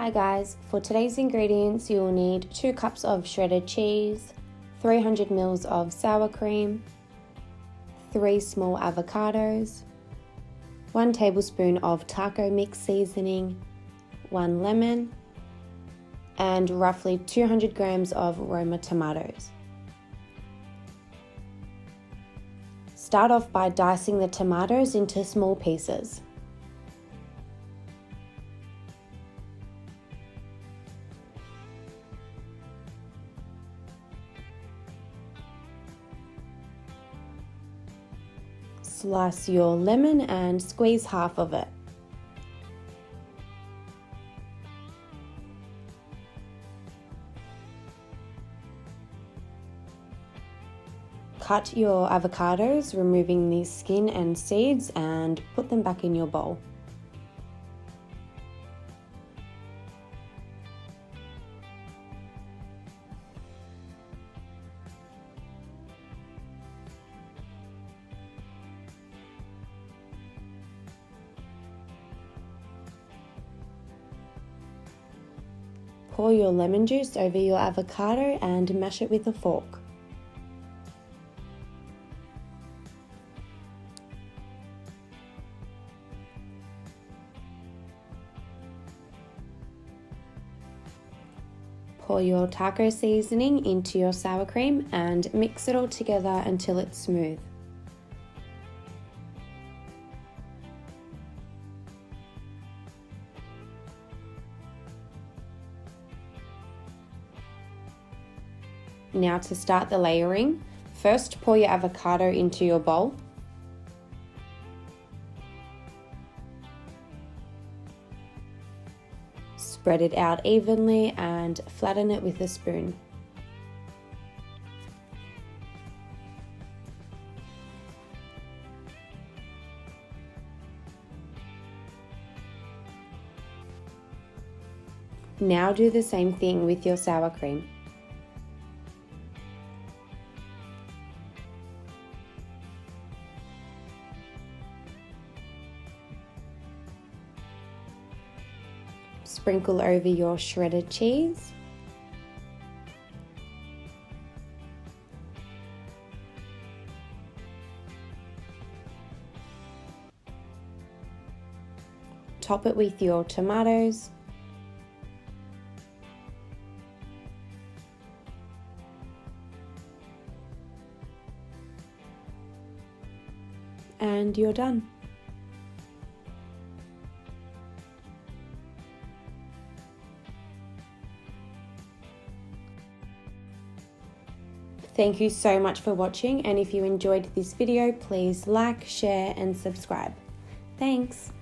Hi guys, for today's ingredients you will need 2 cups of shredded cheese, 300 ml of sour cream, 3 small avocados, 1 tablespoon of taco mix seasoning, 1 lemon, and roughly 200 grams of Roma tomatoes. Start off by dicing the tomatoes into small pieces. Slice your lemon and squeeze half of it. Cut your avocados, removing the skin and seeds, and put them back in your bowl. Pour your lemon juice over your avocado and mash it with a fork. Pour your taco seasoning into your sour cream and mix it all together until it's smooth. Now to start the layering, first pour your avocado into your bowl. Spread it out evenly and flatten it with a spoon. Now do the same thing with your sour cream. Sprinkle over your shredded cheese. Top it with your tomatoes. And you're done. Thank you so much for watching, and if you enjoyed this video, please like, share and subscribe. Thanks!